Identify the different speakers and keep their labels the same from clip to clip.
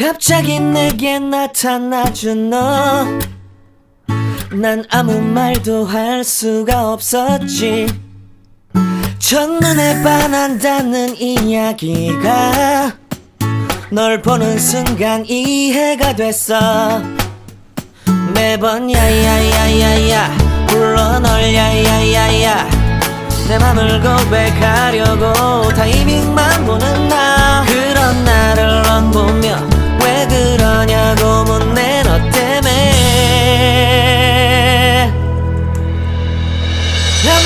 Speaker 1: 갑자기 내게 나타나준 너, 난 아무 말도 할 수가 없었지. 첫눈에 반한다는 이야기가 널 보는 순간 이해가 됐어. 매번 야야야야야 불러 널 야야야야, 내 맘을 고백하려고 타이밍만 보는 나. 그런 나를 넌 보며 왜 그러냐고 묻네. 너 때문에 I'm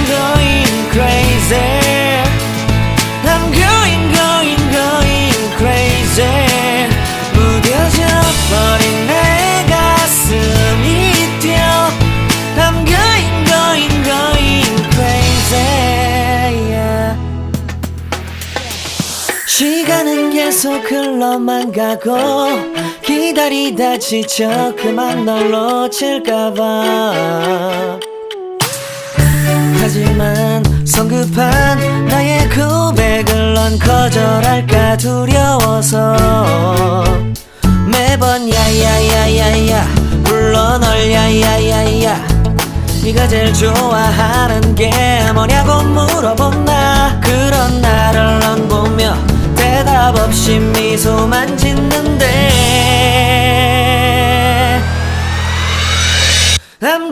Speaker 1: going crazy. I'm going crazy. 무뎌져 버린 내 가슴이 뛰어. I'm going crazy, yeah. 시간은 계속 흘러만 가고 기다리다 지쳐 그만 널 놓칠까봐. 하지만 성급한 나의 고백을 넌 거절할까 두려워서 매번 야야야야야 불러 널 야야야야. 네가 제일 좋아하는 게 뭐냐고 물어본 나. 그런 나를 넌 보며 대답 없이 미소만 짓는데 I'm